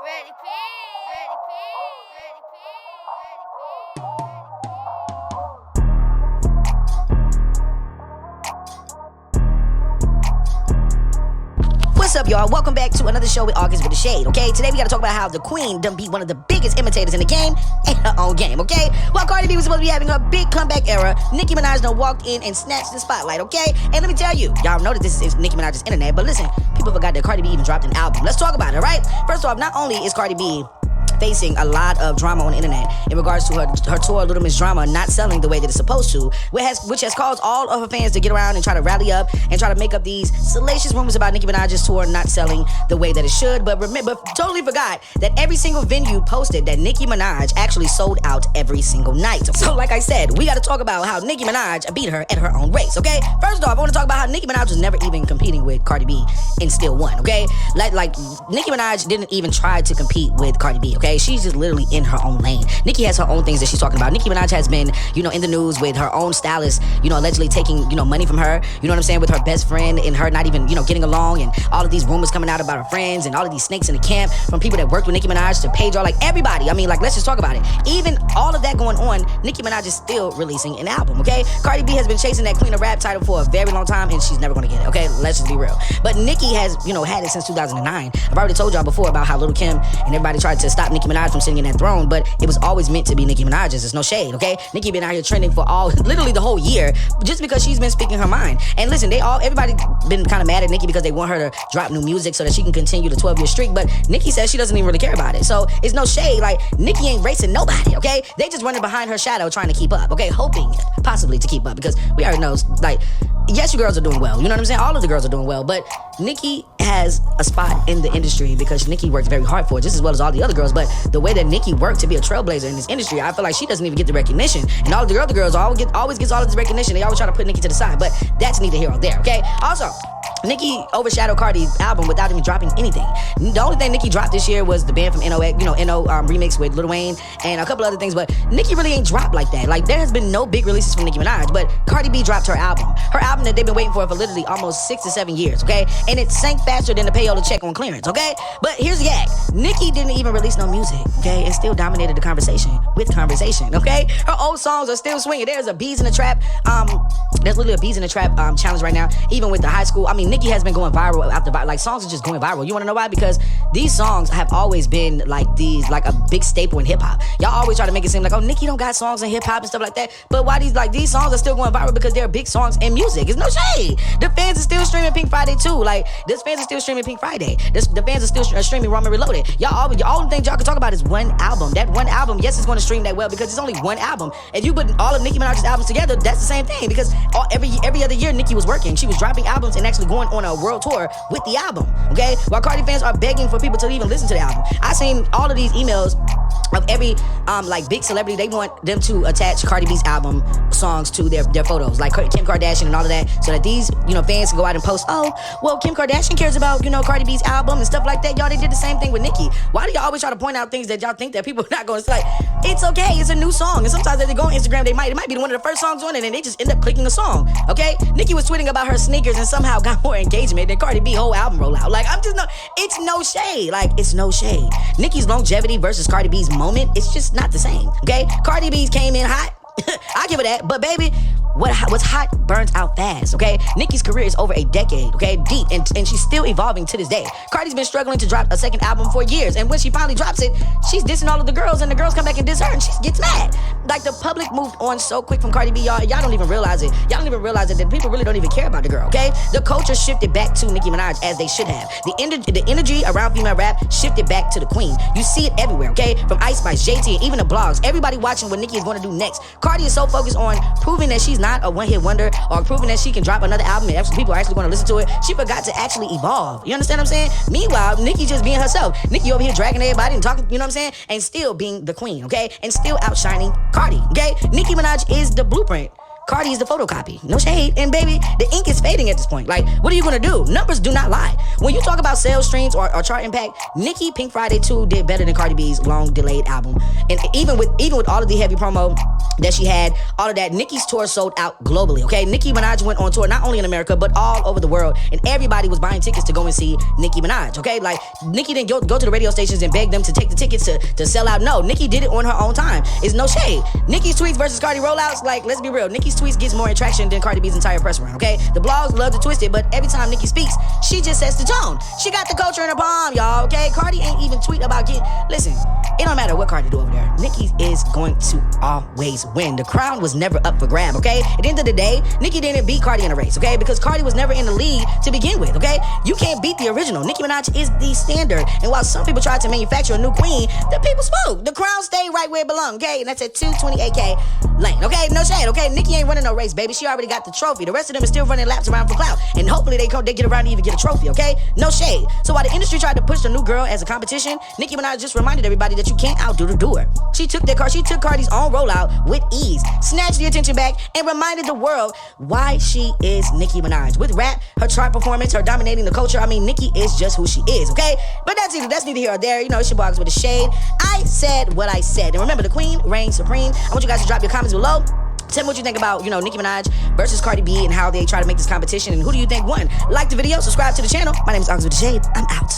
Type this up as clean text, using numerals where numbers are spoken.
Ready, P. Ready, P. Ready, P. Ready, P. What's up, y'all? Welcome back to another show with August with the Shade, okay? Today we gotta talk about how the Queen done beat one of the biggest imitators in the game in her own game, okay? While Cardi B was supposed to be having her big comeback era, Nicki Minaj done walked in and snatched the spotlight, okay? And let me tell you, y'all know that this is Nicki Minaj's internet, but listen, people forgot that Cardi B even dropped an album. Let's talk about it, right? First off, not only is Cardi B facing a lot of drama on the internet in regards to her tour Little Miss Drama not selling the way that it's supposed to, which has caused all of her fans to get around and try to rally up and try to make up these salacious rumors about Nicki Minaj's tour not selling the way that it should. But totally forgot that every single venue posted that Nicki Minaj actually sold out every single night. So like I said, we got to talk about how Nicki Minaj beat her at her own race, okay? First off, I want to talk about how Nicki Minaj was never even competing with Cardi B and still won, okay? Like Nicki Minaj didn't even try to compete with Cardi B, okay? She's just literally in her own lane. Nicki has her own things that she's talking about. Nicki Minaj has been, in the news with her own stylist, allegedly taking, money from her, you know what I'm saying, with her best friend and her not even, getting along, and all of these rumors coming out about her friends and all of these snakes in the camp from people that worked with Nicki Minaj to Pedro, like everybody. I mean, like, let's just talk about it. Even all of that going on, Nicki Minaj is still releasing an album, okay? Cardi B has been chasing that Queen of Rap title for a very long time, and she's never gonna get it, okay? Let's just be real. But Nicki has, had it since 2009. I've already told y'all before about how Lil' Kim and everybody tried to stop Nicki Minaj from sitting in that throne, but it was always meant to be Nicki Minaj's. There's no shade, okay? Nicki been out here trending for literally the whole year, just because she's been speaking her mind. And listen, everybody been kind of mad at Nicki because they want her to drop new music so that she can continue the 12-year streak, but Nicki says she doesn't even really care about it. So it's no shade. Like, Nicki ain't racing nobody, okay? They just running behind her shadow trying to keep up, okay? Hoping possibly to keep up, because we already know, like, yes, you girls are doing well. You know what I'm saying? All of the girls are doing well, but Nicki has a spot in the industry because Nicki works very hard for it, just as well as all the other girls. But the way that Nicki worked to be a trailblazer in this industry, I feel like she doesn't even get the recognition. And all of the other girls always gets all of this recognition. They always try to put Nicki to the side, but that's neither here or there, okay? Also, Nicki overshadowed Cardi's album without even dropping anything. The only thing Nicki dropped this year was the Band from NO, remix with Lil Wayne and a couple other things, but Nicki really ain't dropped like that. Like, there has been no big releases from Nicki Minaj, but Cardi B dropped her album. Her album that they've been waiting for literally almost 6 to 7 years, okay? And it sank faster than the payola check on clearance, okay? But here's the act. Nicki didn't even release no music, okay? And still dominated the conversation with conversation, okay? Her old songs are still swinging. There's a Bees in the Trap, there's literally a Bees in the Trap challenge right now, even with the high school. I mean, Nicki has been going viral after, like, songs are just going viral. You wanna know why? Because these songs have always been like a big staple in hip hop. Y'all always try to make it seem like, oh, Nicki don't got songs in hip hop and stuff like that. But why these songs are still going viral? Because they're big songs in music. It's no shade. The fans are still streaming Pink Friday too. Like, this fans are still streaming Pink Friday. The fans are still streaming Roman Reloaded. All the things y'all can talk about is one album. That one album, yes, it's going to stream that well because it's only one album. If you put all of Nicki Minaj's albums together, that's the same thing, because every other year Nicki was working. She was dropping albums and actually going on a world tour with the album, okay? While Cardi fans are begging for people to even listen to the album. I seen all of these emails of every big celebrity. They want them to attach Cardi B's album songs to their photos, like Kim Kardashian and all of that, so that these fans can go out and post, oh, well, Kim Kardashian cares about Cardi B's album and stuff like that. Y'all, they did the same thing with Nicki. Why do y'all always try to point out things that y'all think that people are not going to like? It's okay, it's a new song, and sometimes if they go on Instagram, it might be one of the first songs on it, and they just end up clicking a song, okay? Nicki was tweeting about her sneakers and somehow got more engagement than Cardi B whole album rollout. Like, it's no shade. Like, it's no shade. Nicki's longevity versus Cardi B's moment, it's just not the same, okay? Cardi B's came in hot. I give her that, but baby, what's hot burns out fast, okay? Nicki's career is over a decade, okay, deep, and she's still evolving to this day. Cardi's been struggling to drop a second album for years, and when she finally drops it, she's dissing all of the girls, and the girls come back and diss her, and she gets mad. Like, the public moved on so quick from Cardi B, y'all don't even realize it. Y'all don't even realize that people really don't even care about the girl, okay? The culture shifted back to Nicki Minaj, as they should have. The energy around female rap shifted back to the queen. You see it everywhere, okay? From Ice Spice, JT, and even the blogs. Everybody watching what Nicki is going to do next. Cardi is so focused on proving that she's not a one-hit wonder, or proving that she can drop another album and people are actually going to listen to it. She forgot to actually evolve. You understand what I'm saying? Meanwhile, Nicki just being herself. Nicki over here dragging everybody and talking, you know what I'm saying? And still being the queen, okay? And still outshining Cardi, okay? Nicki Minaj is the blueprint. Cardi is the photocopy. No shade. And baby, the ink is fading at this point. Like, what are you gonna do? Numbers do not lie. When you talk about sales streams or chart impact, Nicki Pink Friday 2 did better than Cardi B's long delayed album. And even with all of the heavy promo that she had, all of that, Nicki's tour sold out globally, okay? Nicki Minaj went on tour not only in America, but all over the world, and everybody was buying tickets to go and see Nicki Minaj, okay? Like, Nicki didn't go to the radio stations and beg them to take the tickets to sell out. No, Nicki did it on her own time. It's no shade. Nicki's tweets versus Cardi rollouts, like, let's be real, Nicki's tweets gets more attraction than Cardi B's entire press run, okay? The blogs love to twist it, but every time Nicki speaks, she just sets the tone. She got the culture in her palm, y'all, okay? Cardi ain't even tweet about listen, it don't matter what Cardi do over there. Nicki is going to always win. The crown was never up for grab, okay? At the end of the day, Nicki didn't beat Cardi in a race, okay? Because Cardi was never in the lead to begin with, okay? You can't beat the original. Nicki Minaj is the standard. And while some people tried to manufacture a new queen, the people spoke. The crown stayed right where it belonged, okay? And that's at 228K lane, okay? No shade, okay? Nicki ain't running no race, baby. She already got the trophy. The rest of them is still running laps around for clout. And hopefully they get around to even get a trophy, okay? No shade. So while the industry tried to push the new girl as a competition, Nicki Minaj just reminded everybody that you can't outdo the doer. She took Cardi's own rollout with ease, snatched the attention back, and reminded the world why she is Nicki Minaj. With rap, her chart performance, her dominating the culture, I mean, Nicki is just who she is, okay? But that's neither here or there. You know, it's your box with a shade. I said what I said. And remember, the queen reigns supreme. I want you guys to drop your comments below. Tell me what you think about, Nicki Minaj versus Cardi B and how they try to make this competition, and who do you think won? Like the video, subscribe to the channel. My name is August with the Shade. I'm out.